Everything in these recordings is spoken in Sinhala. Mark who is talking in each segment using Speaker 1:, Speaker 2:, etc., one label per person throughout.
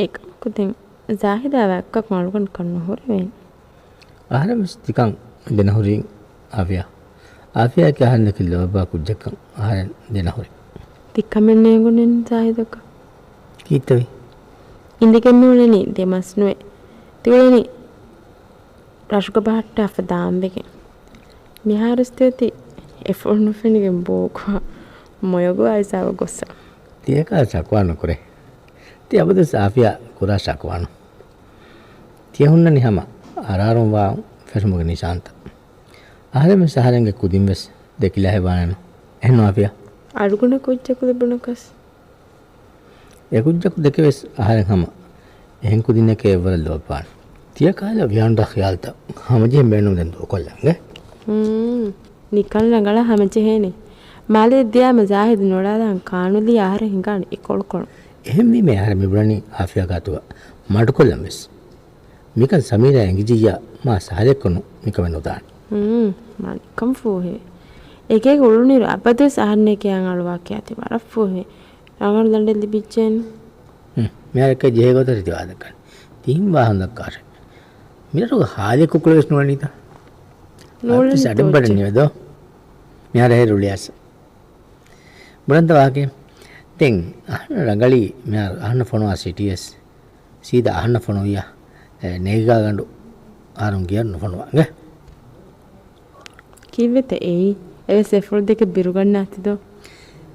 Speaker 1: ඒක කුතින් සාහිදාවක් මල්ගොන් කන්න හොරවෙන්
Speaker 2: ආරමස් තිකන් දෙනහුරින් ආෆියා කහන්න කිල්ලව බා කුජ්ජකන් ආරෙන් දෙනහුරි
Speaker 1: තික්කමන්නේ ගුණෙන් සාහිදක
Speaker 2: කීතවි
Speaker 1: ඉන්දිකෙන්නුලෙනි දෙමස්නුවේ තිවලෙනි රශුක බහට්ට අෆදාම්බෙකෙන් මිහාරස්තේති එෆොල්නු ෆෙනිගෙන් බෝකවා මොයගෝ අයිසාව ගොස්ස
Speaker 2: තියකා සක්වාන කුරේ තිය අබද සාෆියා කුරා සක්වාන තියහුන්න නිහම අරාරුම් වා ෆෙස්මුග නිශාන්ත ආරෙම සහරංගේ කුදින්වස් දෙකිලා හෙබානන එහෙනෝ ආෆියා
Speaker 1: අඩුගුණ කුච්චකු ලැබුණකස්
Speaker 2: ඒ කුච්චකු දෙකවස් ආරෙන් හම එහෙන් කුදින්නකේ වර ලෝපාන තිය කාලා වියන්ඩ ඛයාල්ත හමජේ මෙන්නු දෙන් දෝ කොල්ලංගේ
Speaker 1: නිකන් ළඟල හැමචෙහෙනේ මාලේ දියාම ජාහිද් නොඩාදන් කානුලි ආහාර හිඟාන ඉකොල්කොණ
Speaker 2: එහෙම මේ ආහාර මෙබුණනි ආෆියා ගාතුව මඩ කොල්ලම් වෙස් මික සමීරා ඇඟිජියා මා සහලෙක්කොණු මික වෙනෝදාන
Speaker 1: මනිකම් ෆෝහේ ඒකේ ගොළුනිර අපතේ සහන්නේ කියන් අලුවා කියති වරක් ෆෝහේ රංගන දණ්ඩෙලි පිච්චෙන්
Speaker 2: මෙයාක ජේගොතරිති වාදකන් තීම් වාහනක්කාර මිරරු හාලේ කුකුල වෙස් නොවනිත නෝලෙ සඩම් බඩන්නේ වදෝ මෙයාර හෙරුලියස් බුරන්ත වාගේ තෙන් අහන රංගලි මෙයා අහන්න ෆොනවා සිටියස් සීදා අහන්න ෆොනෝයා නේගා ගඬු ආරුම් කියන්න ෆොනවා ගේ
Speaker 1: කිව්වෙත ඒ සෙෆොල් දෙක බිරුගන්න ඇතිදෝ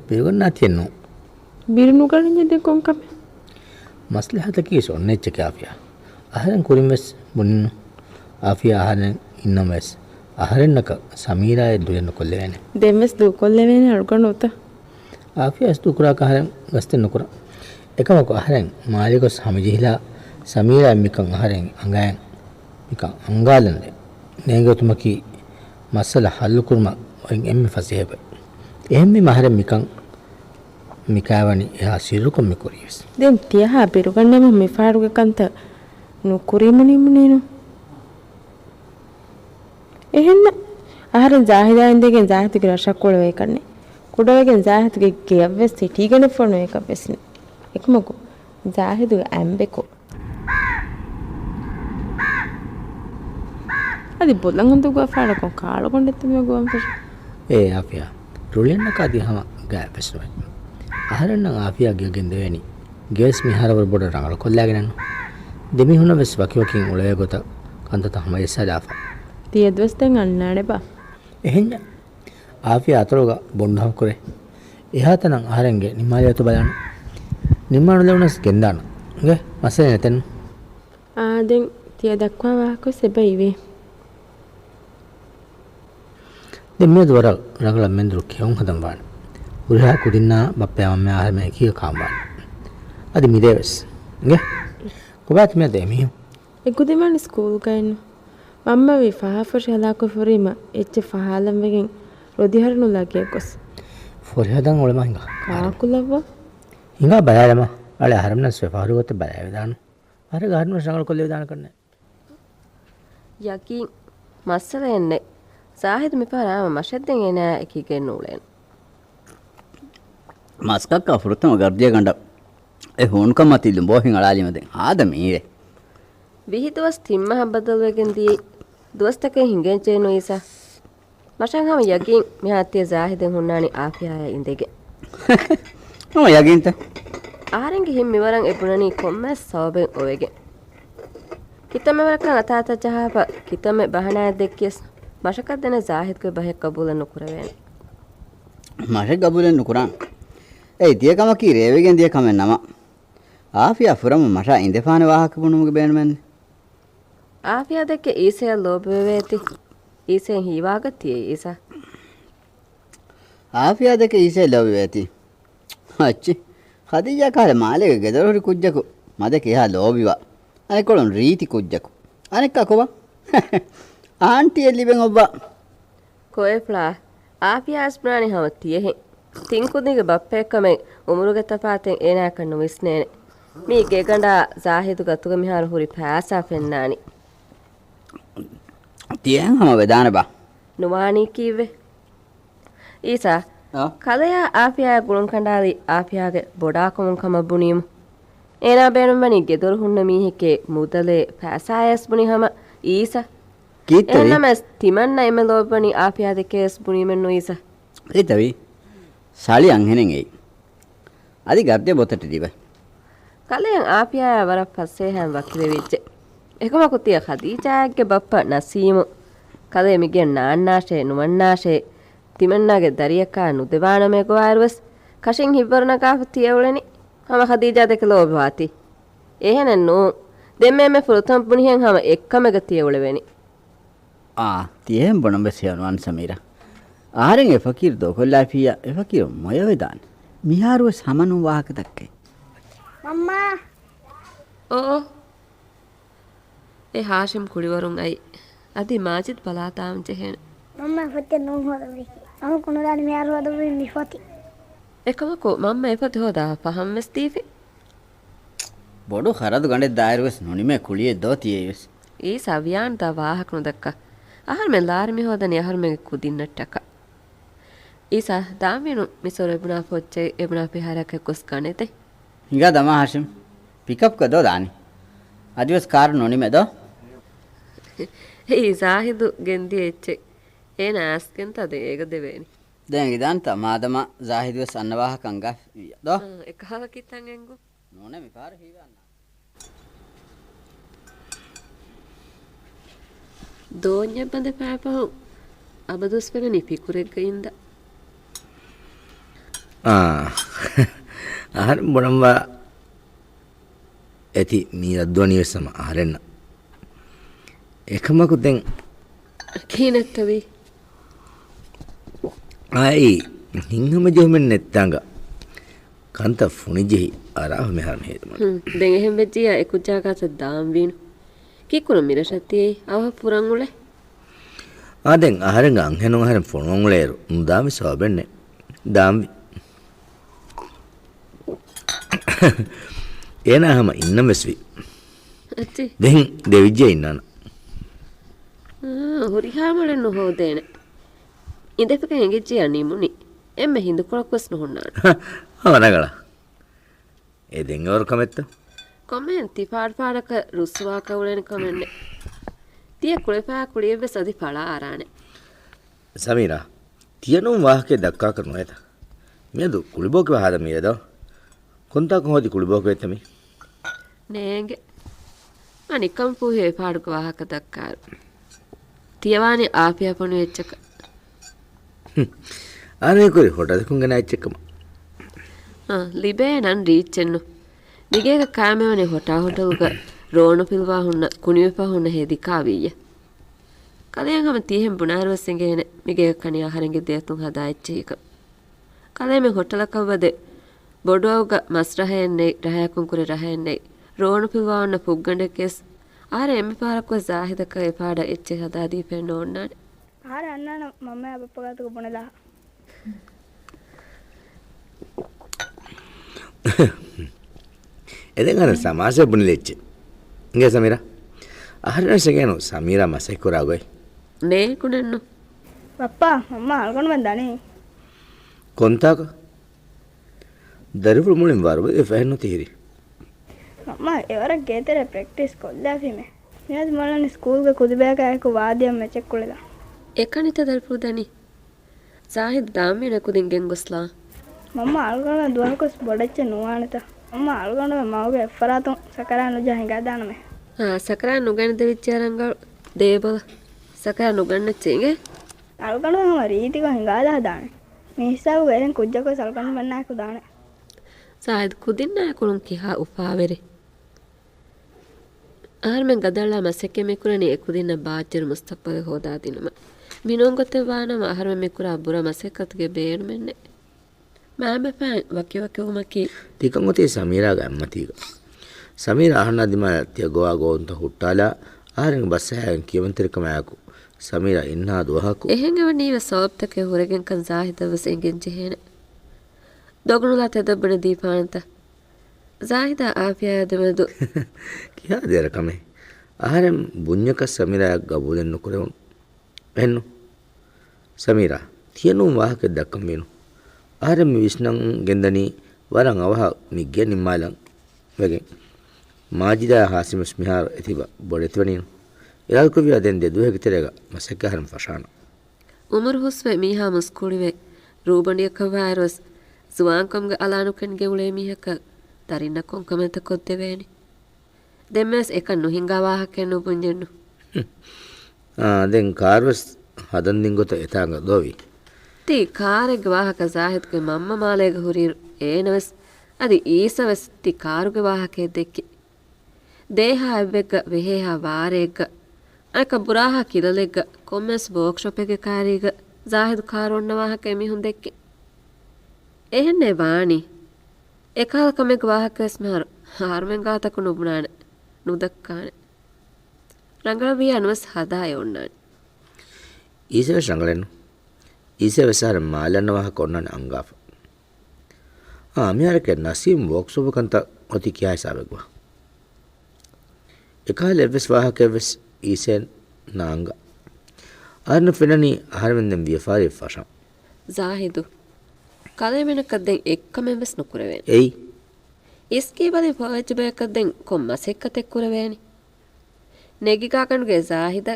Speaker 2: බිරුගන්න ඇතියන්නෝ
Speaker 1: බිරුණු ගලින් දෙ කොන්කම
Speaker 2: මස්ලහත කීස් ඔන්නෙච්ච කාෆියා අහරන් කුරින්වස් මුන්න ආෆියා අහරන් ඉන්නමස් අහරන්නක සමීරාය දුයන්න කොල්ලෙවනේ
Speaker 1: දෙමස් දු කොල්ලෙවනේ අල්කන උත
Speaker 2: ආෆියා ස්තු කුරා කහරන් ගස්තෙන් නුකුර එකමක අහරන් මාලිකස් හමජිහිලා සමීරා මිකන් අහරන් අංගයන් මිකන් අංගාලන්නේ නේගතුමකි මසල හල්ලු කුර්ම ඔයින් එම්මි ෆසේබ එහෙම්මි මහරන් මිකන් මිකාවනි එහා සිරුකම් මිකුරියස්
Speaker 1: දැන් තියහා බිරුගන්නම මිෆාරුගේ කන්ත නුකුරීමනිමුනේනු එහෙන්න ආහාරෙන් ජාහිදාන් දෙකෙන් ජාහිතිගේ රසක් කොළ වේ කන්නේ කුඩවගෙන් ජාහිතිගේ ගෙවස් සිටීගෙන ෆොන එක වෙස්නේ එකමකෝ ජාහිදුගේ ඇම්බෙකෝ අදි බොලන් හොඳ ගෝ ෆාලකෝ කාල කොණ්ඩෙත් මේ ගෝම් ෆෙස්
Speaker 2: ඒ ආෆියා රුලියන්න කදී හම ගෑ වෙස්නේ ආහාරන්න ආෆියා ගෙගෙන් දෙවෙනි ගෙස් මිහාරවර බොඩ රංගල කොල්ලාගෙන දෙමි හුන වෙස් වකිවකින් උලේ ගොත කන්ත තමයි සදාෆා
Speaker 1: තියද්වස් දැන් අන්නාඩේ බා
Speaker 2: එහෙන්න ආෆියා අතරෝග බොණ්ඩහම් කරේ එහාතනම් ආහාරංගේ නිමාලියතු බලන්න නිමාන ලෙවනස් ගෙන්දාන ගේ මසේ නැතෙන්
Speaker 1: දැන් තිය දක්වා වාකෝ සෙබයිවේ
Speaker 2: දෙමෙ දවර රංගල මෙන්දරු කියොන් හදම් වාන උරහා කුදින්නා බප්පයා මම ආහාරම කීය කාම්බාන අදි මිදෙවස් ගේ කොබත් මෙ දෙමි
Speaker 1: එකුදෙමන් ස්කූල් ගයින්න මම්ම වි ෆහාෆර් හදාකෝ ෆරීම එච්ච ෆහාලම් වෙගෙන් රොදිහරනු ලගේ කොස්
Speaker 2: ෆොරි හදන් ඔලම හිඟා
Speaker 1: කාකුලව
Speaker 2: හිඟා බයලම අල හරම්න ස්වෆාරුවත බය වේදාන අර ගාර්න සංගල කොල්ල වේදාන කරන්නේ
Speaker 3: යකි මස්සල එන්නේ සාහිද මෙපාරාම මෂද්දෙන් එන එකකින් නූලෙන්
Speaker 4: මස්කක් අෆුරුතම ගර්දිය ගඬ ඒ හොන්කම තිල්ලු බෝහින් අලාලිමදෙන් ආද මීරේ
Speaker 3: විහිදවස් තිම්ම හබදල්වගෙන් දී දොස්තකේ හිඟෙන් චේනු ඉසා මෂන් හම යකින් මෙහාතිය සාහිදෙන් හුන්නානි ආෆියාය ඉඳෙගේ
Speaker 4: මම යකින්ත
Speaker 3: ආරෙන්ගේ හිම් මෙවරන් එපුණනි කොම්මස් සවබෙන් ඔවෙගේ කිතම වරකන් අතාත ජහප කිතම බහනා දෙක්කියස් මෂකත් දෙන සාහිද්ගේ බහෙක් කබූලන් නුකුරවෙන්
Speaker 4: මෂක් කබූලන් නුකුරන් ඒ දියකම කී රේවෙගෙන් දියකම නම ආෆියා ෆුරම මෂා ඉඳපාන වාහක පුණුමුගේ බෑනමන්නේ
Speaker 3: ආෆියා දෙක ඊසේ ලෝබෙවේති ඊසේ හීවාගතියේ ඊසා
Speaker 4: ආෆියා දෙක ඊසේ ලෝබෙවේති අච්චි ඛදීජා කාලේ මාලේ ගෙදරහරි කුජ්ජකු මදක එහා ලෝබිවා අනෙකොළොන් රීති කුජ්ජකු අනෙක් අකව ආන්ටි එලිබෙන් ඔබ
Speaker 3: කොෙෆ්ලා ආෆියා ස්ප්‍රානි හවතියෙහි තින්කුදිගේ බප්පෙක්කම උමුරුගේ තපාතෙන් ඒනා කන්නු විස්නේනේ මේ ගෙගඬා සාහිදු ගතුග මිහාර හුරි පාසා ෆෙන්නානි
Speaker 4: තියන් හම වේදාන බා
Speaker 3: නුවානි කීවේ ඊසා කලයා ආෆියා ගුණ කණ්ඩාලි ආෆියාගේ බොඩා කොමුන් කම බුනීමු ඒනා බේනුම් බණි ගෙදොරු හුන්න මීහෙකේ මුදලේ පැසායස් බුනි හම ඊස
Speaker 4: කීතරි
Speaker 3: එනම තිමන්න එම ලෝබණි ආපියා දෙකේස් බුනි මෙන්නු ඊස
Speaker 4: ඒතවි සාලි අංහෙනෙන් එයි අදි ගබ්දේ බොතට දිව
Speaker 3: කලෙන් ආපියා වර පස්සේ හැම් වක්කිලෙ වෙච්ච එකම කුතිය ඛදීජාගේ බප්පා නසීමු කලේ මිගේ නාන්නාෂේ නුවන්නාෂේ තිමන්නාගේ දරියකා නුදෙවානමේ ගෝයර්වස් කෂින් හිවරණ කාපතියවලනි හම ඛදීජා දෙක ලෝබවාති එහෙනන් නෝ දෙම්මේ මේ ෆුල්තම් පුනිහෙන් හම එක්කම ගතියවල වෙනි
Speaker 4: තියෙන් බොනම් බෙසියනුවන් සමීරා ආරෙන් එෆකීර් දෝ කොල්ලාෆියා එෆකීර් මොය වෙදාන මිහාරුව සමනු වාහක දක්කේ
Speaker 5: මම්මා
Speaker 3: ඕ ඒ හාෂිම් කුලිවරුන් අයි අදි මාජිද් බලාතාම් ජෙහෙන
Speaker 5: මම්මා ෆොත්තේ නෝ හොදවි අම කුණදානි මිහාරුව හොදවි නිෆති
Speaker 3: එකමකෝ මම්ම එපති හොදා පහම් වෙස්තීෆි
Speaker 4: බොඩු ಖರದು ಗಂಡೆ ದಾಯರ್ವೆಸ್ ನುಣಿಮೆ ಕುಳಿಯೆ ದೋತಿಯೇವೆಸ್
Speaker 3: ಈ ಸವ್ಯಾನ್ ದ ವಾಹಕ್ ನುದಕ್ಕ ಆಹರ್ ಮೆ ಲಾರ್ಮಿ ಹೋದನಿ ಆಹರ್ ಮೆ ಕುದಿನ್ನಟ್ಟಕ ಈಸ ದಾಮಿನು ಮಿಸೋರ ಎಬುನಾ ಫೊಚ್ಚೆ ಎಬುನಾ ಪಿಹಾರಕ್ಕೆ ಕುಸ್ಕಣೆತೆ
Speaker 4: ಹಿಂಗ ದಮ ಹಾಶಿಮ್ ಪಿಕಪ್ ಕದೋ ದಾನಿ ಅದಿವಸ್ ಕಾರ್ ನುಣಿಮೆ ದೋ
Speaker 3: ಈ ಜಾಹಿದು ಗೆಂದಿ ಎಚ್ಚೆ ಏನ ಆಸ್ಕೆಂತ ಅದೇ ಏಗ ದೇವೇನಿ
Speaker 4: දැන් ඉදන්ත මාදම ජාහිදුව සන්නවාහකංග දෝ
Speaker 3: එකහව කිත්තන් එංගු
Speaker 4: නොනේ මිපාර හීවන්න
Speaker 3: දෝඤ්ඤ බඳ පාපහු අබදුස් වෙන නිපිකුරෙක්ග ඉඳ
Speaker 2: ආහාර බොනම්වා ඇති මී අද්වනිවෙසම ආරෙන්න එකමකු දැන්
Speaker 3: කීනෙත්තවි
Speaker 2: ai hingham jehmen nettanga kanta funijehi araha mehan hedma
Speaker 3: den ehem vejjiya ekujjaga sa daam vinu kikulu mirashati awa purangule
Speaker 2: aden aharen anhenun aharen fononguleru undami sobenne daamvi ena hama innam vesvi
Speaker 3: atti
Speaker 2: den devijje innana
Speaker 3: hurihamale no hodene indepeka engejjiya nimuni emme hindu kolakwas no honnana
Speaker 2: awanagala eden or kametta
Speaker 3: commenti paadaka ruswa kawlen komenne tiya kulepa kuliyeve sadi pala arane
Speaker 2: samira tiyanum wahke dakka karnu eta medu kuliboke wahada medo konta ko hodi kuliboke etami
Speaker 3: nenge anikam puhe paadaka wahaka dakkar tiyawani aapiya ponu echchaka
Speaker 2: ane kuri hotel kungana echchekama
Speaker 3: libe nan reachennu migega kaamewani hotaluga roonu pilwa hunna kuniwepa hunna hedika awiya kaleyangama tihem bunarwasengene migega kani aharenge deyatun hada echchika kaleme hotalakawade boduawga masrahenne rahayakun kure rahenne roonu pilwa hunna puggandekes are emme parakwa zahidaka e paada echche hada dipen onnane
Speaker 5: ආර අන්නන මම අපපගතක බොනලා
Speaker 2: eden ana samase bunilecche inge samira aharna segeno samira masekura goy
Speaker 3: ne kunennu
Speaker 5: පප්පා මම අල්ගොන්න බන්දානේ
Speaker 2: kontaka dariful mulin warbu e fehnu tihiri
Speaker 5: මම එවර ගේතර practice කොල්ලාෆිමේ මෙයාද මලන ස්කූල්ගේ කුදිබෑකයක වාදියම් මෙචෙක් කොලලා
Speaker 3: ekanita dalpudani zahid daamina kudin gengosla
Speaker 5: මම අල්ගොන්න දුවහකොස් බොඩච්ච නුවානත මම අල්ගොන්න මවගේ එෆරාතුන් සකරා නුජා හිඟා දානමේ
Speaker 3: sakara nugan devicharangal debala sakara nuganna chenge
Speaker 5: අල්ගොන්න මම රීතික හිඟා දානේ මිස්සාව වෙරෙන් කුජ්ජක සල්කන්න බන්නාකු දානේ
Speaker 3: zahid kudinna kulun kiha upavere armen gadalla maseke mekurani ekudinna baajir mustaqbal hoda dinama minongote wana maharme mekura bura masekatge beenu menne mame pan wakiwake umaki
Speaker 2: tikangote samira ga ammatiga samira ahna dima tiya goa gonta huttala aharen basayan kiyamantirkamayaku samira inna duhaku
Speaker 3: ehengewani ve sooptake huregen kan zahidavas engen jehene dogunula tedabne deepananta zahida afiya demedu
Speaker 2: kiya dera kame aharen bunyaka samira gabulen nukurun ennu samira tiyanum wahake dakkamenu aharen mi visnan gendani waran awaha migge nimmalan වෙගෙන් මාජිදා හාසිමස් මිහාර එතිබ බොඩෙතිවනිනු ඉරල් කුවිය දෙන් දෙදුව හිතරේග මසෙක්ක හරම් ෆෂාන
Speaker 3: උමර් හුස්වේ මීහා මුස්කුලිවේ රූබණිය කවයිරස් සුවාන්කම්ග අලානුකන්ගේ උලේ මීහක තරින්න කොන්කමෙන්ත කොද්දෙවේනි දෙම්මස් එක නොහිංගා වාහකෙන් උපුන්ජෙන්නු
Speaker 2: දෙන් කාර්වස් හදන්දින් ගොත එතාංග දෝවි
Speaker 3: ති කාරෙග වාහක සාහිත්ගේ මම්ම මාලේග හුරීරු ඒනවස් අදි ಈಸವಸ್ ತಿ ಕಾರುಗೆ ವಾಹಕೆ ದೆಕ್ಕಿ ದೇಹ ಎವ್ವೆಗ್ಗ ವೆಹೇಹ ವಾರೆಗ್ಗ ಅಕ ಬುರಾಹ ಕಿರಲೆಗ್ಗ ಕೊಮ್ಮೆಸ್ ವರ್ಕ್ಶಾಪೆಗೆ ಕಾರಿಗ ಜಾಹಿದ್ ಕಾರೊನ್ನ ವಾಹಕೆ ಮಿಹುನ್ ದೆಕ್ಕಿ ಎಹನ್ನೆ ವಾಣಿ ಎಕಾಲ ಕಮೆಗ್ ವಾಹಕೆಸ್ ಮೆಹರು ಹಾರ್ಮೆನ್ ಗಾತಕು ನುಬುಣಾನೆ ನುದಕ್ಕಾನೆ ರಂಗಳವಿಯ ಅನುವಸ್ ಹದಾಯ ಉಣ್ಣಾನೆ
Speaker 2: ಈಸವೆಸ್ ರಂಗಳೇನು ಈಸವೆಸ್ ಹಾರ ಮಾಲನ್ನ ವಾಹಕ ಉಣ್ಣಾನೆ ಅಂಗಾಫ මියාරක නසීම් වෝක්ෂොප කන්ත ඔති කියා හිසාවෙගුවා එකාල එවස් වාහක එවස් ඊසෙන් නාංග අරන ෆෙනනි ආහාරවෙන්දෙන් වියෆාරි ෆෂා
Speaker 3: ಜಾಹಿದು ಕಲೆಮೆನಕದ್ದೆಂ ಎಕ್ಕಮೆಂವೆಸ್ ನುಕುರವೇನಿ
Speaker 2: එයි
Speaker 3: ಇಸ್ಕಿ ಬಲಿ ಫಾಜಬೆಕದ್ದೆಂ ಕೊಮ್ಮಸೆಕ್ಕತೆಕ್ಕುರವೇನಿ ನೆಗಿಗಾಕನುಗೆ ಜಾಹಿದ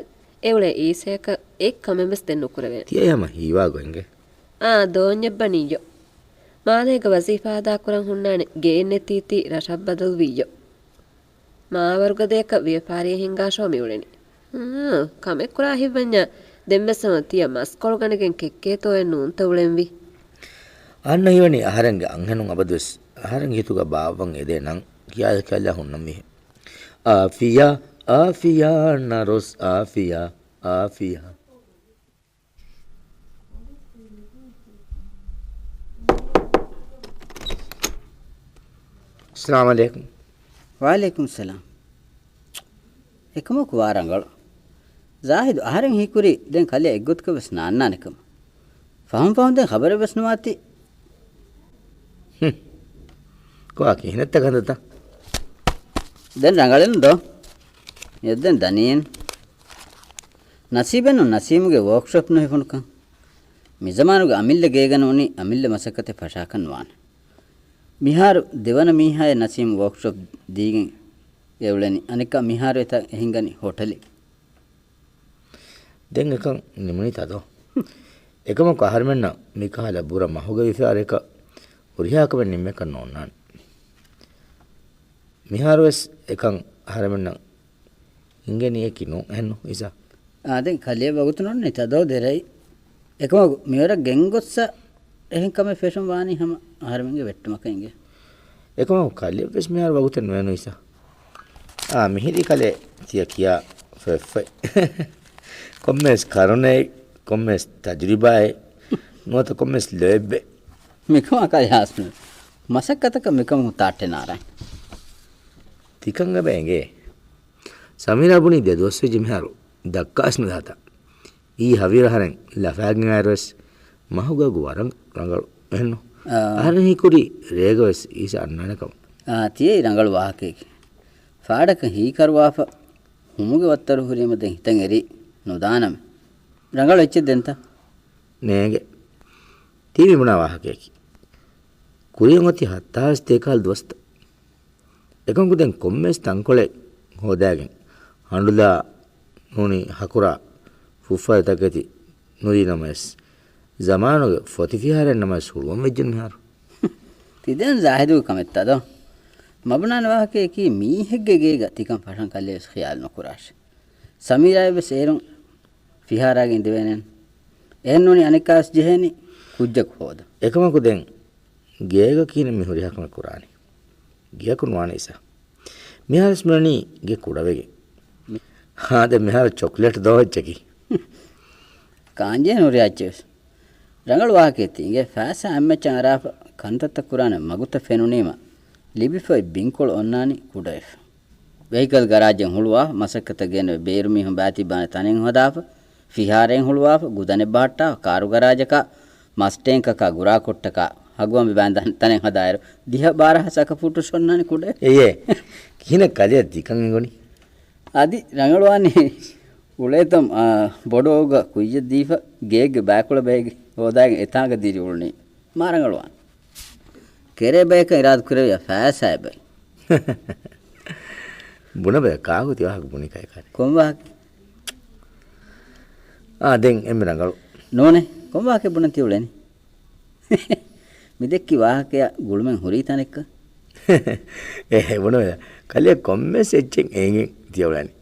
Speaker 3: ಎವಳೆ ಈಸೆಕ ಎಕ್ಕಮೆಂವೆಸ್ ದೆನ್ ನುಕುರವೇನಿ
Speaker 2: තියයම හීවාගොන්ගේ
Speaker 3: ದೋನ್ಯಬ್ಬನಿಯೋ ಮಾಲೇಗ ವಜೀಫಾದಾ ಕುರಂ ಹುಣ್ಣಾಣೆ ಗೇನ್ನೆತ್ತೀತಿ ರಶಬ್ ಬದಲ್ ವಿಯ್ಯೋ ಮಾವರ್ಗದೇಕ ವ್ಯಾಪಾರಿಯ ಹಿಂಗಾಶೋ ಮಿউಳೆನಿ ಕಮೆಕ್ ಕುರಾ ಹಿವ್ವನ್ಯ ದೆಮ್ಮೆಸಮ ತಿಯ ಮಸ್ಕೊಳ್ಗಣಗೆನ್ ಕೆಕ್ಕೇತೋ ಎನ್ನು ಉಂತ ಉಳೆಂವಿ
Speaker 2: ಅನ್ನ ಹಿವನಿ ಆಹಾರಂಗೆ ಅಂಹೆನು ಅಬದ್ವೆಸ್ ಆಹಾರಂಗೆ ಹಿತುಗ ಬಾವಂ ಎದೆ ನಂ ಕಿಯಾದ ಕಲ್ಲ ಹುಣ್ಣಂ ಮಿಹೆ ಆಫಿಯಾ ಆಫಿಯಾ ನರೋಸ್ ಆಫಿಯಾ ಆಫಿಯಾ अस्सलाम वालेकुम
Speaker 4: वालेकुम सलाम එකමක වාරංගල ಜಾಹಿದ್ ಆಹಾರಂ ಹೀಕುರಿ ದೆನ್ ಕಲೆ ಎಗ್ಗೊತ್ಕ ಬಸ್ ನಾನ್ನಾನಕಮ ಫಹಂ ದೆನ್ ಖಬರ ಬಸ್ ನವಾತಿ
Speaker 2: ಕೋಕಿ ಹಿನತ್ತ ಗಂದತ
Speaker 4: ದೆನ್ ರಂಗಳೇನು ದೋ ಎದ್ದೆನ್ ದನಿಯನ್ ನಸೀಬೆನು ನಸೀಮುಗೆ ವರ್ಕ್ಶಾಪ್ ನು ಹಿಫುನ್ಕ ಮಿಜಮಾನುಗೆ ಅಮಿಲ್ಲೆ ಗೇಗನೋನಿ ಅಮಿಲ್ಲೆ ಮಸಕತೆ ಫಶಾಕನ್ ವಾನ මිහාරු දෙවන මීහාය නසීම් වර්ක්ෂොප් දීගෙන් එවලනි අනික මිහාරු එත එහිංගනි හොටලි
Speaker 2: දෙන් එකන් නිමුනි තදෝ එකම කහරමෙන්න මිකහල බුර මහුග විෆාරේක උරියාකම නිම්මක නෝන්නාන් මිහාරුස් එකන් හරමෙන්න ඉංගනි එකිනු එන්නු ඉසා
Speaker 4: ආදෙන් කලිය වගතුනොන්නේ තදෝ දෙරයි එකම මිවර ගෙන්ගොස්ස එහෙන් කම ෆැෂන් වානි හැම ආහාරමෙන්ගේ වෙට්ටමක ඉංගේ
Speaker 2: එකම කලිය වෙස් මිහාර වගුතන් වෙනු ඉසා මිහිරි කලේ තිය කියා ෆෙෆෙ කොම්මස් කරුනේ කොම්මස් තජරිබායි නොත කොම්මස් ලෙබ්බෙ
Speaker 4: මිකම කයි හාස්න මසක්කතක මිකම තාට්ටේ නාරයි
Speaker 2: තිකංග බෑගේ සමීරාබුනි දෙදොස් වෙජි මිහාරු දක්කාස්න දාතා ඊ හවිරහරෙන් ලෆාග්න ආරස් මහුගගු වරං රංගල එන්නු ආරහි කුරි රේගවස් ඊස අන්නනකම
Speaker 4: තියේ රංගල වාහකේ ෆාඩක හී කරවාප හුමුගේ වත්තරු හුරීම දෙන් හිතන් එරි නොදානම රංගල එච්ච දෙන්ත
Speaker 2: නේගේ තීවි මුණා වාහකේ කුරියන් ඔති හත්තාස් තේකල් දොස්ත එකන් කුදෙන් කොම්මස් තංකොලේ හොදාගෙන හඬුලා නෝනි හකුරා ෆුෆා තකති නුරි නමස් zamanuge fotifiharen namas hulwam wejjen miharu
Speaker 4: tiden zahidu kamettado mabnan wahake ki mihegge gega tikam pashan kalles khayal nokurash samira be serun fiharage indevenen ehennoni anikas jeheni kujjak hoda
Speaker 2: ekama kuden gega kine mihuri hakama kurani giya kunwane isa mihar smrani ge kudawege ha de mihar chocolate dawachki
Speaker 4: kanje nori aches ರಂಗಳು ವಾಹಕೇತಿಗೆ ಫಾಸ ಅಮ್ಮೆಚ್ಚ ಅರಾಫ ಕಂತತ್ತ ಕುರಾನ ಮಗುತ ಫೆನುನೀಮ ಲಿಬಿಫೈ ಬಿಂಕೊಳು ಒನ್ನಾನಿ ಕುಡೈಫ್ ವೆಹಿಕಲ್ ಗರಾಜೆಂ ಹುಳುವಾ ಮಸಕ್ಕತಗೇನ ಬೇರುಮಿ ಹಂ ಬಾತಿ ಬಾನ ತನೆಂ ಹೊದಾಫ ಫಿಹಾರೆಂ ಹುಳುವಾಫ ಗುದನೆ ಬಾಟ್ಟ ಕಾರು ಗರಾಜಕ ಮಸ್ಟೆಂ ಕಕ ಗುರಾ ಕೊಟ್ಟಕ ಹಗುವಂ ಬಾಂದನ್ ತನೆಂ ಹದಾಯರು ದಿಹ ಬಾರಹ ಸಕ ಫುಟು ಸೊನ್ನಾನಿ ಕುಡೆ
Speaker 2: ಏಯೇ ಕಿನ ಕಲಿಯ ದಿಕಂ ಇಂಗೊನಿ
Speaker 4: ಅದಿ ರಂಗಳು ವಾನಿ ಉಳೇತಂ ಬೊಡೋಗ ಕುಯ್ಯ ದೀಫ ಗೇಗೆ ಬ್ಯಾಕುಳ ಬೇಗೆ ಹೋದಾಗ ಎತಾಗ ದಿರಿ ಉಳ್ನಿ ಮಾರಂಗಳವಾನ್ ಕೆರೆ ಬೇಕ ಇರಾದ ಕುರೆ ಫಾಸ್ ಆಯ್ ಬೈ
Speaker 2: බුණ බෑ කාගු තියහක් බුණිකයි කරේ.
Speaker 4: කොම්වාහක
Speaker 2: දැන් එම්ම රංගලු.
Speaker 4: නෝනේ කොම්වාහක බුණ තියුලනේ. මිදෙක්කි වාහකය ගුළුමෙන් හොරීතන එක්ක.
Speaker 2: බුණ බෑ කලිය කොම්මෙස් එච්චෙන් එගෙන් තියවලනේ.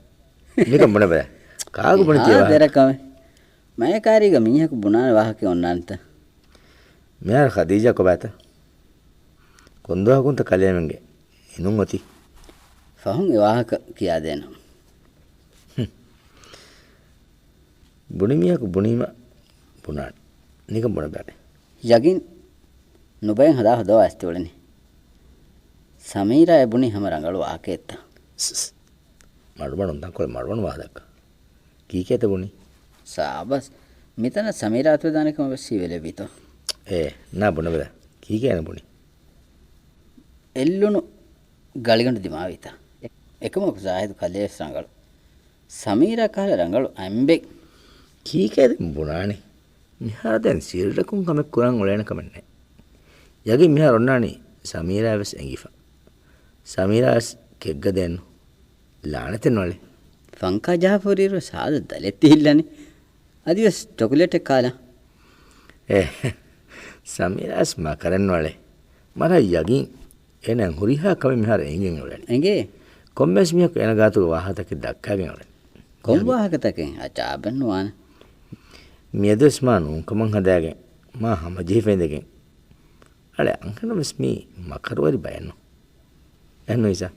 Speaker 2: නික බුණ බෑ කාගු බුණ තියවා.
Speaker 4: දෙරකම මම කාරීග මිනිහක බුණාන වාහකේ ඔන්නන්ත.
Speaker 2: මෙයාර ඛදීජා කොබත. කොන්දවා කුන්ත කලියමෙන්ගේ එනුන් ඔති.
Speaker 4: ෆහුන් ඒ වාහක කියා දෙනවා.
Speaker 2: බුණිමියක බුණීම බුණාන. නික බුණ බෑ.
Speaker 4: යගින් නුබෙන් හදා හදවා ඇස්තිවලනේ. සමීරා එබුණි හැම රංගලු ආකේත්ත.
Speaker 2: මඩුබණ උන්දන් කොල මඩුබණ වාදක. කීකේත බුණි.
Speaker 4: සාබස් මෙතන සමීරා අත්වදානකම වෙස්සී වෙලෙවිතෝ.
Speaker 2: ના බුණ බෑ. කීකේන බුණි.
Speaker 4: එල්ලුණු ගලිගඬු දිමාවිත. එකම කුසායද කලේස් රංගලු. සමීරා කාල රංගලු අම්බෙක්
Speaker 2: කීකේද බුණානේ. මිහාර දැන් සිරරකුන් කමක් කුරන් ඔලේන කමන්නේ. යගේ මිහාර ඔන්නානේ සමීරා වෙස් ඇඟිෆා. සමීරාස් කෙග්ග දෙන්න. ලානතෙන් වලේ.
Speaker 4: ෆංකා ජාෆරීර සාද දලෙත් ඉල්ලනේ. අදිවස් චොකලේට් එක කාලා.
Speaker 2: සමීරාස් මකරන් වලේ. මර යගින් එනන් හුරිහා කම මිහාර එංගෙන් වලේ.
Speaker 4: එංගේ
Speaker 2: කොම්මස් මියක් එන ගාතු වාහතක දක්කාගෙන වලේ.
Speaker 4: කොම් වාහකතකෙන් අචාබන් වාන.
Speaker 2: මියදස් මානු කමං හදාගෙන මා හැම ජීෆෙන්දගෙන්. අල අංකනමස් මී මකරවරි බයන්නෝ. එන්නෝ ඉසා.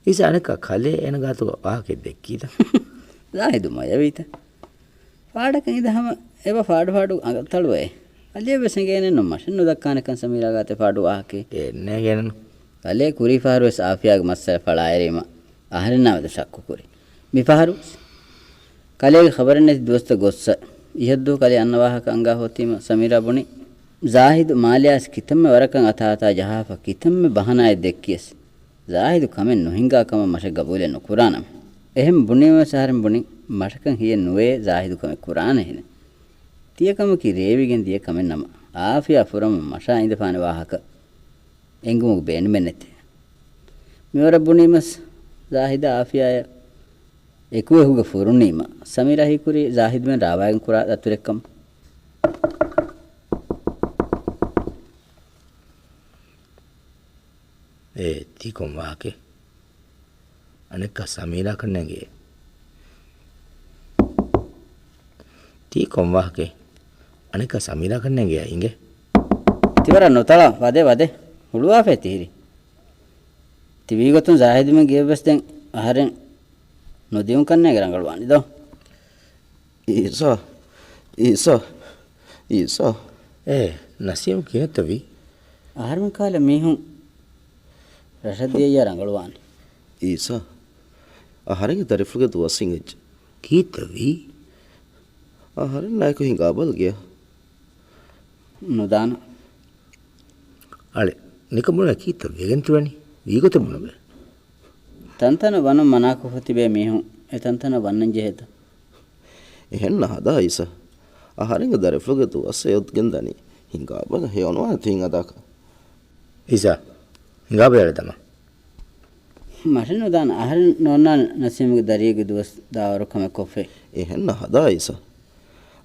Speaker 2: ඉසානක කලේ එන ගාතු වාහකෙ දෙක්කීද.
Speaker 4: ලාහිදුම යවිත. පාඩක ඉදහම එව ෆාඩු අගතලුවේ. අලිය වෙසගෙන නොමෂන් නොදක්කානකන් සමීරා ගාතේ ෆාඩු වාහකේ.
Speaker 2: එන්නේ ගනන.
Speaker 4: අලේ කුරි ෆාරුස් ආෆියාගේ මස්සල ඵලායරීම අහරනවද ශක්කු කුරි. මිෆාරු කලේ ખબરනේ දොස්ත ගොස්ස ඉහද්දෝ කලේ අන්නවාහක අංගා හොතීම සමීරා බුනි ज़ाहिद मालियास कितम वरकं अथाता जहाफ कितम बहनाय देक्कियस ज़ाहिद कमें नोहिंगा कम मश गबूले नो कुरान एहम बुने में सारम बुनी मशकं हिय नुवे ज़ाहिद कमें कुरान है तिय कम की रेविगें दिय कमें नम आफिया फुरम मशा इंद फाने वाहक एंगुम बेन मेनते मेवर बुनी मस ज़ाहिद आफिया एकुवे हुग फुरुनीम समीरा ही कुरी ज़ाहिद में रावायन कुरा अतुरेकम
Speaker 2: तीकों वहाँ के अनेक का समीरा करने गए तीकों वहाँ के अनेक का समीरा करने गया इंगे
Speaker 4: तिवरा नोतला वादे वादे हुलवा फे तीरी तिवी को तुम ज़ाहिद में गे बस दें हरें नदियों करने के रंगलवानी दो
Speaker 2: ईसा नसीम क्यों तभी
Speaker 4: आहार में काले मैं हूँ रशदिया या रंगलवानी
Speaker 6: ईसा आहार के तारीफ के दुआ सिंगज
Speaker 2: की तभी
Speaker 6: आहार नाय को हिंगा बल गया
Speaker 4: नुदान
Speaker 2: अरे निकमुना की तभी गंतवानी वीगो तो मुना बे
Speaker 4: तंतन वन मना को होती बे मैं हूँ ए तंतन वन जेहत
Speaker 6: එහෙන් නහදා ඊස ආහාරෙන් දරෆ්ලුගේ තු අස්සේ උත්ගෙන්දනි හිඟා බල හේවනවා තින් අදක
Speaker 2: ईसा हिंगा बेर तमा
Speaker 4: මට නුදාන ආහාර නොන්න නසීමගේ දරියගේ දවස් දාවර කම කොෆේ
Speaker 6: එහෙන් නහදා ඊස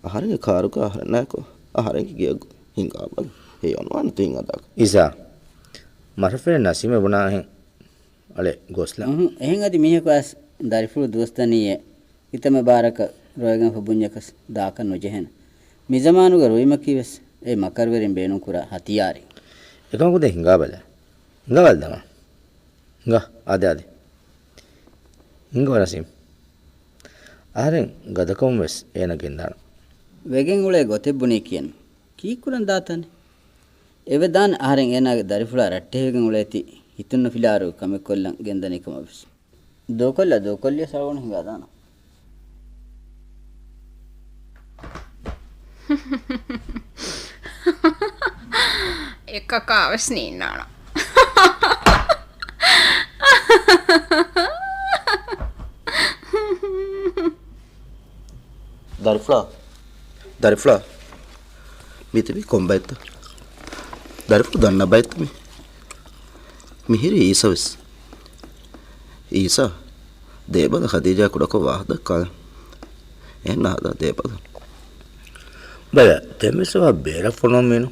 Speaker 6: ආහාරෙන් කාරුක ආහාර නැකෝ ආහාරෙන් ගිය හිඟා බල හේවනවා තින් අදක
Speaker 2: ईसा मरफे नसीम बना है अले गोसला
Speaker 4: එහෙන් අදි මිහකස් දරිෆුල් දොස්තනියේ ඉතම බාරක රෝයගන් හබුඤ්ඤකස් දාක නොජෙහෙන මිසමානුග රොයිම කිවස් ඒ මකරවරින් බේනු කුරා හතියාරි
Speaker 2: එකම කුද හිඟා බල දම හිඟා ආදේ හිඟා නසීම් ආරෙන් ගදකම් වෙස් එන ගෙන්දාන
Speaker 4: වෙගෙන් උලේ ගොතෙබ්බුනේ කියන කී කුරන් දාතනේ එවදාන ආරෙන් එනාගේ දරිෆුලා රට්ටේ වෙගෙන් උලේති හිතුන්න ෆිලාරු කම කොල්ලන් ගෙන්දනිකම වෙස් දෝකොල්ලිය සවුන හිඟා දාන
Speaker 7: එකකාවස් නින්නාන
Speaker 6: දරිෆ්ලා මිතවි කොම්බයිත දරිෆ්ලා දන්න බයිත මේ මිහිරි ඊසවිස් ඊසා දේබද ඛදීජා කුඩක වාහද කාල එන්න හදා දේබද
Speaker 2: බල තෙමසව බේර ෆොනොමෙනු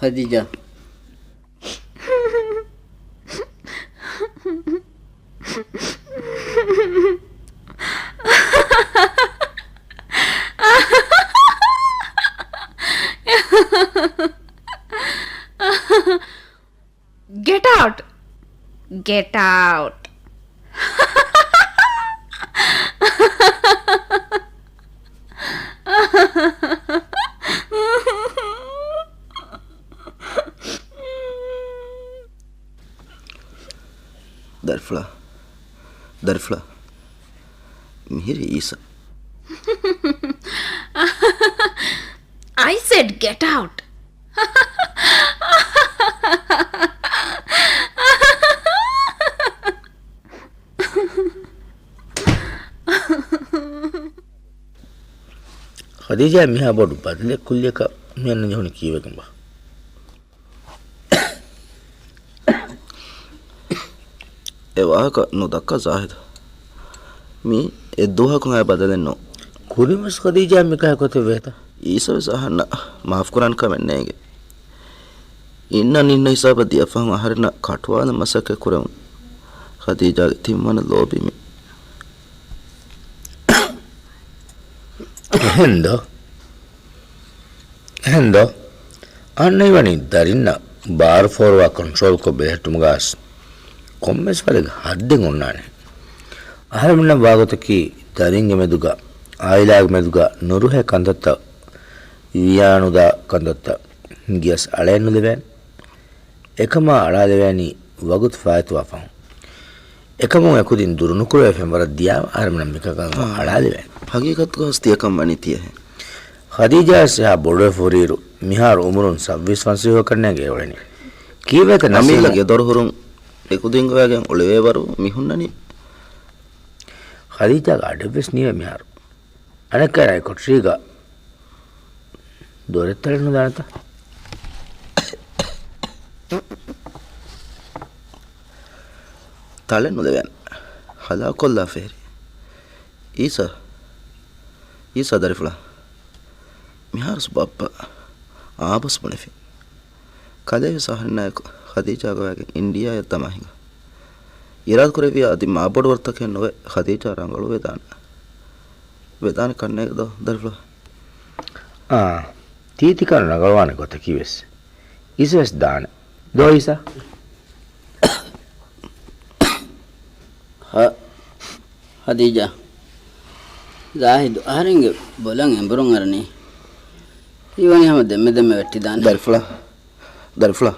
Speaker 4: Khadija.
Speaker 7: Get out! Get out!
Speaker 6: Darfla. Mihiri Isa.
Speaker 7: I said get out.
Speaker 2: Khadija miha bodu badle kulle ka menna joni kiwekam ba
Speaker 6: එවාක නොදක්ක සාහිද මේ එද්දුවහකුන් අය බදලෙන්නෝ
Speaker 2: kurimas khadija mikah kote veta
Speaker 6: ඊසව සහන්න මාෆ් කරන් කමන්නේගේ ඉන්න නින්න හිසාපදී අෆහම හරින කටුවාන මසක කුරම් khadija තිම්මන ලෝබිමි hendo annai wani darinna bar forwa control ko behetum gas කොම්මස් වල හද්දෙන් උන්නානේ ආරමුණ වාගතකි දරින්ගෙ මෙදුගා ආයිලාග මෙදුගා නොරුහ කන්දත්ත වියානුදා කන්දත්ත ගියස් අලෙන්නු දෙවැන් එකම අලාදෙවැනි වගුත් ෆායතු වෆන් එකම යකුදින් දුරුණු කුර එෆම් වර දියා ආරමුණ මිකකන් අලාදෙවැන් හගීකත් ගස්තියකම් වනිතිය khadija සා බොඩ ෆොරීරු මිහාර උමරුන් 26 වංශය කරන්නගේ වලනේ කීවත නමිලගේ දොරහුරුන් එකුදින් ගාගෙන් ඔලවේ වරු මිහුන්නනි
Speaker 2: khadija අඩබස් නිය මිහාර අනකරයි කොට්‍රීගා දොරෙත්තලන දානත
Speaker 6: තලෙන්නු දෙවැන් හලා කොල්ලා ෆේරි ඊසා දරිෆලා මිහාරස් බප්පා ආබස් මොනෆි කදේ සහරනායක khadija gawage india ya tamahinga irad kurevi adi maabod wartake nove khadija rangalu vedana kanne do darflo
Speaker 2: titi kan rangalwane gote kiwes isves dana do isa
Speaker 4: Khadija. Zahid aringe bolang emburung arni. Iwani hama demme vetti dan.
Speaker 6: Darfla.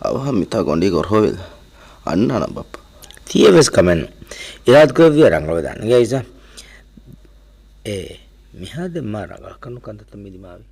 Speaker 6: Awa mita gondi gorhovel. Anna na bappa.
Speaker 2: Tieves kamen. Irad kurevi rangalu vedana. Gaisa. Mihade mara kanu kandata midi mavi.